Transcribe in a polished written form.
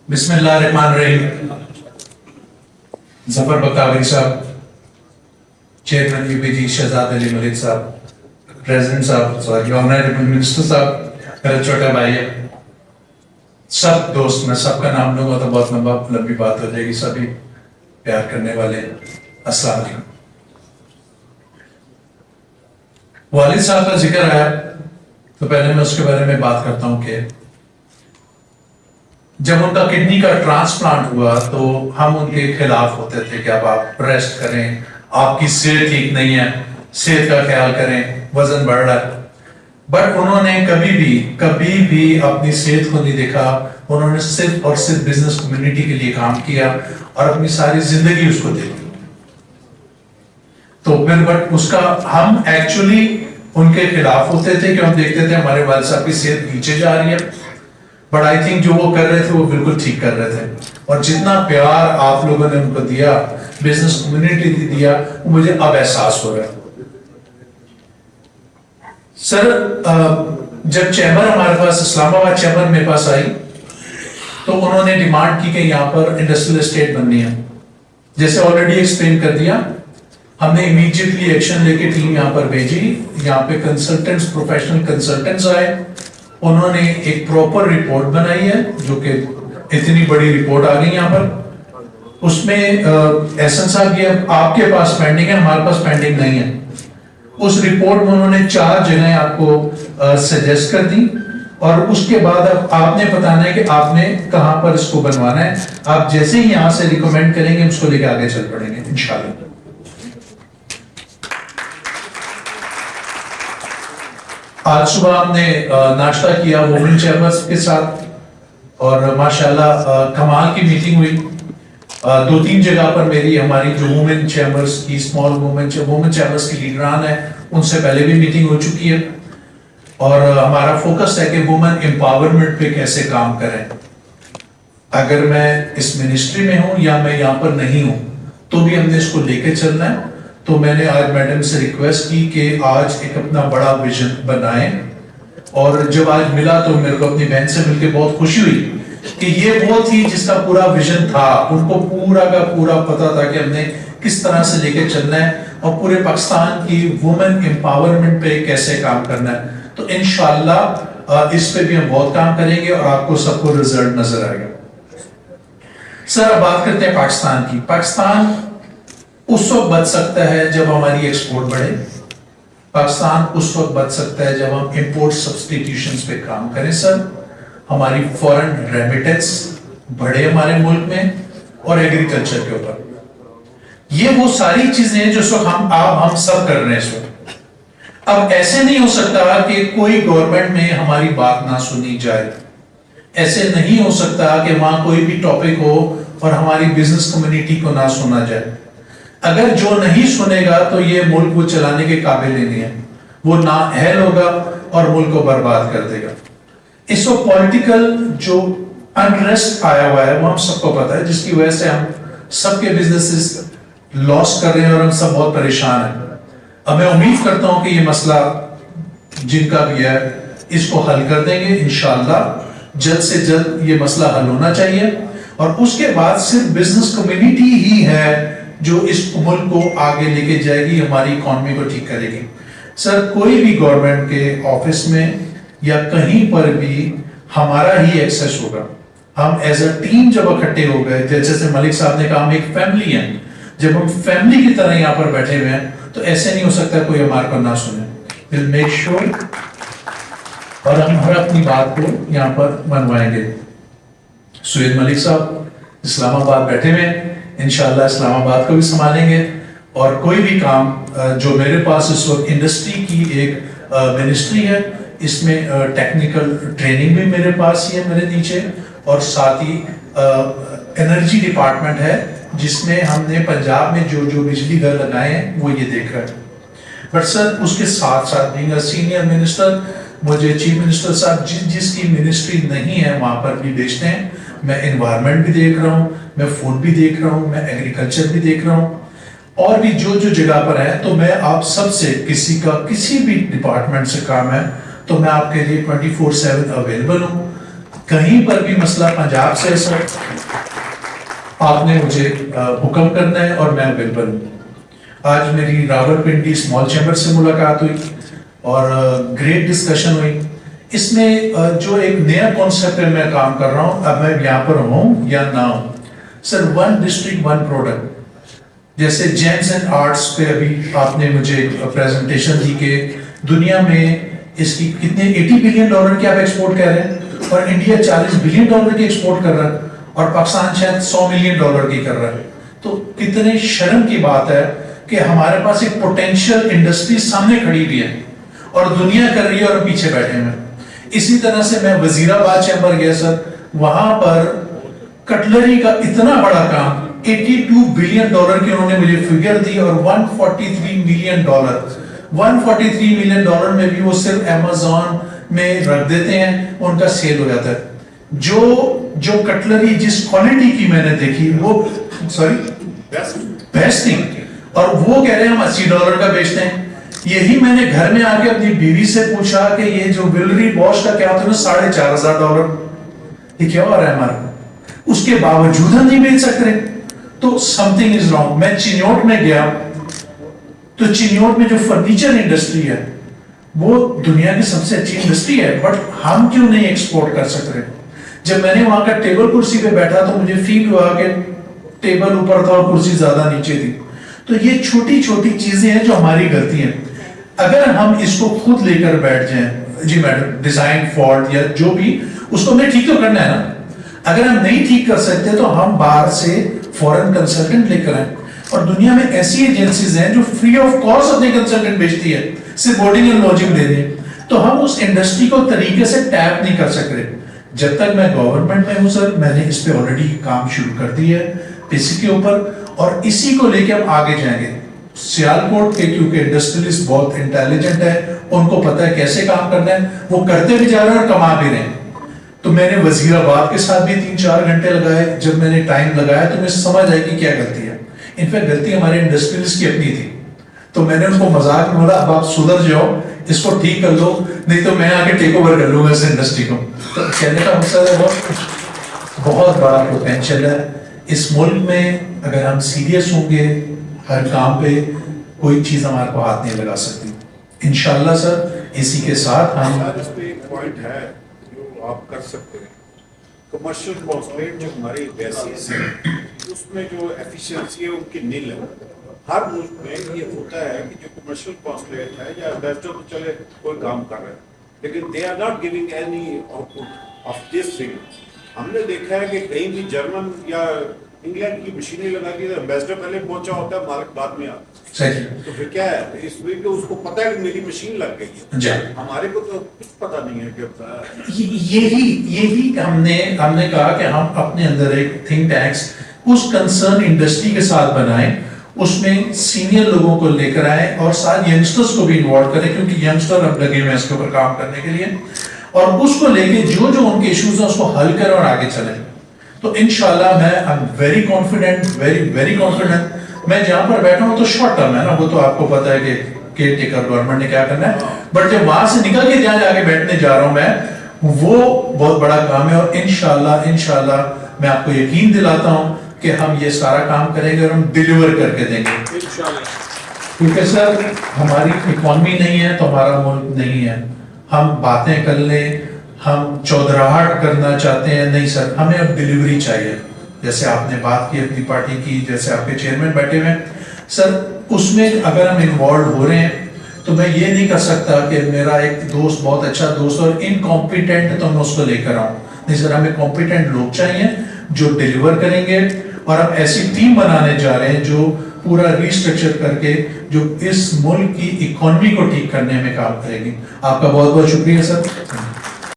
بسم اللہ الرحمن الرحیم. ظفر بکاوری صاحب, چیئرمین یو پی جی شہزاد علی ملک صاحب, پریزیڈنٹ صاحب, سوری آنریبل منسٹر صاحب, میرا چھوٹا بھائی ہے, سب دوست, میں سب کا نام لوں گا تو بہت لمبی بات ہو جائے گی, سبھی پیار کرنے والے, السلام علیکم. والد صاحب کا ذکر آیا تو پہلے میں اس کے بارے میں بات کرتا ہوں کہ جب ان کا کڈنی کا ٹرانسپلانٹ ہوا تو ہم ان کے خلاف ہوتے تھے کہ اب آپ ریسٹ کریں, آپ کی صحت ٹھیک نہیں ہے, صحت کا خیال کریں, وزن بڑھ رہا ہے. بٹ انہوں نے کبھی بھی اپنی صحت کو نہیں دیکھا, انہوں نے صرف اور صرف بزنس کمیونٹی کے لیے کام کیا اور اپنی ساری زندگی اس کو دے دی. تو پھر بٹ اس کا ہم ایکچولی ان کے خلاف ہوتے تھے کہ ہم دیکھتے تھے ہمارے والد صاحب کی صحت نیچے جا رہی ہے, بٹ آئی تھنک جو وہ کر رہے تھے وہ بالکل ٹھیک کر رہے تھے. اور جتنا پیار آپ لوگوں نے ان کو دیا, بزنس کمیونٹی نے دیا, وہ مجھے اب احساس ہو رہا ہے. سر جب چیمبر ہمارے پاس, اسلام آباد چیمبر میرے پاس آئی تو انہوں نے ڈیمانڈ کی کہ یہاں پر انڈسٹریل اسٹیٹ بننی ہے. جیسے آلریڈی ایکسپلین کر دیا, ہم نے امیڈیٹلی ایکشن لے کے ٹیم یہاں پر بھیجی. یہاں پہ کنسلٹنٹس, پروفیشنل کنسلٹنٹس آئے, انہوں نے ایک پراپر رپورٹ بنائی ہے, جو کہ اتنی بڑی رپورٹ آ گئی یہاں پر. اس میں احسن صاحب یہ آپ کے پاس پینڈنگ ہے, ہمارے پاس پینڈنگ نہیں ہے. اس رپورٹ میں انہوں نے 4 جگہیں آپ کو سجیسٹ کر دی, اور اس کے بعد اب آپ نے بتانا ہے کہ آپ نے کہاں پر اس کو بنوانا ہے. آپ جیسے ہی یہاں سے ریکمینڈ کریں گے اس کو لے کے آگے چل پڑیں گے انشاءاللہ. آج صبح ہم نے ناشتہ کیا وومن چیمبرز کے ساتھ, اور ماشاءاللہ کمال کی میٹنگ ہوئی. 2-3 جگہ پر ہماری جو وومن چیمبرز کی, اسمال وومن چیمبرز کی لیڈران ہیں, ان سے پہلے بھی میٹنگ ہو چکی ہے. اور ہمارا فوکس ہے کہ وومن امپاورمنٹ پہ کیسے کام کریں. اگر میں اس منسٹری میں ہوں یا میں یہاں پر نہیں ہوں تو بھی ہم نے اس کو لے کے چلنا ہے. تو میں نے آج میڈم سے ریکویسٹ کی کہ آج ایک اپنا بڑا ویژن بنائیں, اور جب آج ملا تو میرے کو اپنی بہن سے مل کے بہت خوشی ہوئی کہ یہ وہ تھی جس کا پورا ویژن تھا. ان کو پورا کا پورا پتا تھا کہ ہم نے کس طرح سے لے کے چلنا ہے اور پورے پاکستان کی وومن امپاورمنٹ پہ کیسے کام کرنا ہے. تو انشاءاللہ اس پہ بھی ہم بہت کام کریں گے اور آپ کو سب کو رزلٹ نظر آئے گا. سر اب بات کرتے ہیں پاکستان کی. پاکستان اس وقت بچ سکتا ہے جب ہماری ایکسپورٹ بڑھے. پاکستان اس وقت بچ سکتا ہے جب ہم امپورٹ سبسٹیٹیوشنز پہ کام کریں. سر ہماری فورن ریمیٹنس بڑھے ہمارے ملک میں, اور ایگریکلچر کے اوپر. یہ وہ ساری چیزیں ہیں جو اس وقت ہم سب کر رہے ہیں اس وقت. اب ایسے نہیں ہو سکتا کہ کوئی گورنمنٹ میں ہماری بات نہ سنی جائے. ایسے نہیں ہو سکتا کہ وہاں کوئی بھی ٹاپک ہو اور ہماری بزنس کمیونٹی کو نہ سنا جائے. اگر جو نہیں سنے گا تو یہ ملک کو چلانے کے قابل ہی نہیں ہے, وہ نااہل ہوگا اور ملک کو برباد کر دے گا. اس وقت پولیٹیکل جو انریسٹ آیا ہوا ہے وہ ہم سب کو پتا ہے, جس کی وجہ سے ہم سب کے بزنسز لاس کر رہے ہیں اور ہم سب بہت پریشان ہیں. اب میں امید کرتا ہوں کہ یہ مسئلہ جن کا بھی ہے اس کو حل کر دیں گے انشاءاللہ. جلد سے جلد یہ مسئلہ حل ہونا چاہیے, اور اس کے بعد صرف بزنس کمیونٹی ہی ہے جو اس ملک کو آگے لے کے جائے گی, ہماری اکانومی کو ٹھیک کرے گی. سر کوئی بھی گورنمنٹ کے آفس میں یا کہیں پر بھی ہمارا ہی ایکسس ہوگا. ہم ایز اے ٹیم جب اکٹھے ہو گئے, جیسے ملک صاحب نے کہا ہم ایک فیملی ہیں, جب ہم فیملی کی طرح یہاں پر بیٹھے ہوئے ہیں تو ایسے نہیں ہو سکتا کوئی ہمارے کو نہ سنے. we'll make sure, اور ہم ہر اپنی بات کو یہاں پر منوائیں گے. سید ملک صاحب اسلام آباد بیٹھے ہوئے ہیں, انشاءاللہ اسلام آباد کو بھی سنبھالیں گے. اور کوئی بھی کام جو میرے پاس اس وقت انڈسٹری کی ایک منسٹری ہے, اس میں ٹیکنیکل ٹریننگ بھی میرے پاس ہی ہے میرے نیچے, اور ساتھ ہی انرجی ڈپارٹمنٹ ہے جس میں ہم نے پنجاب میں جو بجلی گھر لگائے ہیں وہ یہ دیکھ رہا ہے. بٹ سر اس کے ساتھ ساتھ بینگ سینئر منسٹر مجھے چیف منسٹر صاحب جس کی منسٹری نہیں ہے وہاں پر بھی بھیجتے ہیں. میں انوائرمنٹ بھی دیکھ رہا ہوں, میں فوڈ بھی دیکھ رہا ہوں, میں ایگریکلچر بھی دیکھ رہا ہوں, اور بھی جو جگہ پر ہے. تو میں آپ سب سے کسی بھی ڈپارٹمنٹ سے کام ہے تو میں آپ کے لیے 24/7 اویلیبل ہوں. کہیں پر بھی مسئلہ پنجاب سے سر آپ نے مجھے حکم کرنا ہے اور میں اویلیبل ہوں. آج میری راولپنڈی اسمال چیمبر سے ملاقات ہوئی اور گریٹ ڈسکشن ہوئی. اس میں جو ایک نیا کانسیپٹ پہ میں کام کر رہا ہوں, اب میں یہاں پر ہوں یا نہ ہوں سر, 1 ڈسٹرکٹ 1 پروڈکٹ. جیسے جیمز اینڈ آرٹس پہ ابھی آپ نے مجھے پریزنٹیشن دی کہ دنیا میں اس کی کتنے $80 بلین کی آپ ایکسپورٹ کر رہے ہیں, اور انڈیا $40 بلین کی ایکسپورٹ کر رہا ہے, اور پاکستان شاید $100 ملین کی کر رہا ہے. تو کتنے شرم کی بات ہے کہ ہمارے پاس ایک پوٹینشیل انڈسٹری سامنے کھڑی ہوئی ہے اور دنیا کر رہی ہے اور پیچھے بیٹھے ہیں. اسی طرح سے میں وزیر آباد چیمبر گیا سر, وہاں پر کٹلری کا اتنا بڑا کام $82 بلین کی انہوں نے مجھے فگر دی, اور $143 ملین 143 ملین ڈالر میں بھی وہ صرف امیزون میں رکھ دیتے ہیں, ان کا سیل ہو جاتا ہے. جو کٹلری جس کوالٹی کی میں نے دیکھی وہ بیسٹ تھی, اور وہ کہہ رہے ہیں ہم $80 کا بیچتے ہیں. یہی میں نے گھر میں آ کے اپنی بیوی سے پوچھا کہ یہ جو ویلری بوش کا کیا ہوتا ہے $4,500, یہ کیا ہو رہا ہے ہمارا, اس کے باوجود ہم نہیں بیچ سکتے. تو something is wrong. میں چنیوٹ میں گیا تو چنیوٹ میں جو فرنیچر انڈسٹری ہے وہ دنیا کی سب سے اچھی انڈسٹری ہے, بٹ ہم کیوں نہیں ایکسپورٹ کر سکتے. جب میں نے وہاں کا ٹیبل کرسی پہ بیٹھا تو مجھے فیل ہوا کہ ٹیبل اوپر تھا اور کرسی زیادہ نیچے تھی. تو یہ چھوٹی چھوٹی چیزیں ہیں جو ہماری غلطی ہیں. اگر ہم اس کو خود لے کر بیٹھ جائیں, جی میڈم ڈیزائن فالٹ یا جو بھی, اس کو ہمیں ٹھیک تو کرنا ہے نا. اگر ہم نہیں ٹھیک کر سکتے تو ہم باہر سے فورن کنسلٹنٹ لے کر آئیں, اور دنیا میں ایسی ایجنسیز ہیں جو فری آف کاسٹ اپنے کنسلٹنٹ بیچتی ہے, صرف بورڈنگ اینڈ لاڈجنگ دے دیں. تو ہم اس انڈسٹری کو طریقے سے ٹیپ نہیں کر سکتے. جب تک میں گورنمنٹ میں ہوں سر, میں نے اس پہ آلریڈی کام شروع کر دی ہے اسی کے اوپر, اور اسی کو لے کے ہم آگے جائیں گے. سیالکوٹ کے کیونکہ انڈسٹریلسٹ بہت انٹیلیجنٹ ہے, ان کو پتہ ہے کیسے کام کرنا ہے, وہ کرتے بھی جا رہے ہیں اور کما بھی رہے ہیں. تو میں نے وزیر آباد کے ساتھ بھی 3-4 گھنٹے لگائے. جب میں نے ٹائم لگایا تو میں سمجھ آئی کہ کیا غلطی ہے. انفیکٹ غلطی ہمارے انڈسٹریلسٹ کی اپنی تھی. تو میں نے ان کو مذاق میں بولا اب آپ سدھر جاؤ, اس کو ٹھیک کر لو, نہیں تو میں آگے ٹیک اوور کر لوں گا اس انڈسٹری کو. تو کہنے کا مقصد ہے بہت بڑا پوٹینشیل ہے اس ملک میں. اگر ہم سیریس ہوں گے ہر کام پہ, کوئی چیز ہمارے کو ہاتھ نہیں لگا سکتی. انشاءاللہ سر اسی کے ساتھ ہم ایک پوائنٹ ہے جو آپ کر سکتے ہیں. کمرشل کانسولیٹ جو ہماری بیسیز ہے اس میں جو ایفیشنسی ہے ان کی نیل ہے. ہر ملک میں یہ ہوتا ہے کہ جو کمرشل کانسولیٹ ہے یا ایمبیسڈر تو چلے کوئی کام کر رہے ہیں, لیکن they are not giving any output of this thing. ہم نے دیکھا ہے کہ کہیں بھی جرمن یا انگلینڈ کی مشینیں لگا دی تو ایمبیسڈر پہلے پہنچا ہوتا ہے, مالک بعد میں آتا ہے. تو پھر کیا ہے اس میں کہ اس کو پتہ ہے کہ میری مشین لگ گئی ہے, ہمارے کو تو کچھ پتہ نہیں ہے کہ یہی ہم نے کہا کہ ہم اپنے اندر ایک تھنک ٹینکس اس کنسرن انڈسٹری کے ساتھ بنائیں, اس میں سینئر لوگوں کو لے کر آئیں اور ساتھ ینگسٹرز کو بھی انوالو کریں, کیونکہ ینگسٹر اب لگے ہوئے ہیں اس کے اوپر کام کرنے کے لیے, اور اس کو لے کے جو ان کے ایشوز ہیں اس کو حل کریں اور آگے چلیں. تو انشاءاللہ میں I'm very confident, very confident. میں جہاں پر بیٹھا ہوں تو شارٹ ٹرم ہے نا, وہ تو آپ کو پتا ہے کہ کیئر ٹیکر گورنمنٹ نے کیا کرنا ہے, بٹ جب وہاں سے نکل کے جہاں جا کے بیٹھنے جا رہا ہوں میں, وہ بہت بڑا کام ہے. اور انشاءاللہ میں آپ کو یقین دلاتا ہوں کہ ہم یہ سارا کام کریں گے اور ہم ڈیلیور کر کے دیں گے. کیونکہ سر ہماری اکانومی نہیں ہے تو ہمارا ملک نہیں ہے. ہم باتیں کر لیں, ہم چودراہٹ کرنا چاہتے ہیں, نہیں سر ہمیں اب ڈیلیوری چاہیے. جیسے آپ نے بات کی اپنی پارٹی کی, جیسے آپ کے چیئرمین بیٹھے ہوئے ہیں سر, اس میں اگر ہم انوالو ہو رہے ہیں تو میں یہ نہیں کر سکتا کہ میرا ایک دوست بہت اچھا دوست اور انکمپیٹنٹ تو میں اس کو لے کر آؤں. نہیں سر, ہمیں کمپیٹنٹ لوگ چاہیے جو ڈیلیور کریں گے, اور ہم ایسی ٹیم بنانے جا رہے ہیں جو پورا ریسٹرکچر کر کے جو اس ملک کی اکانومی کو ٹھیک کرنے میں کام کرے گی. آپ کا بہت بہت شکریہ سر.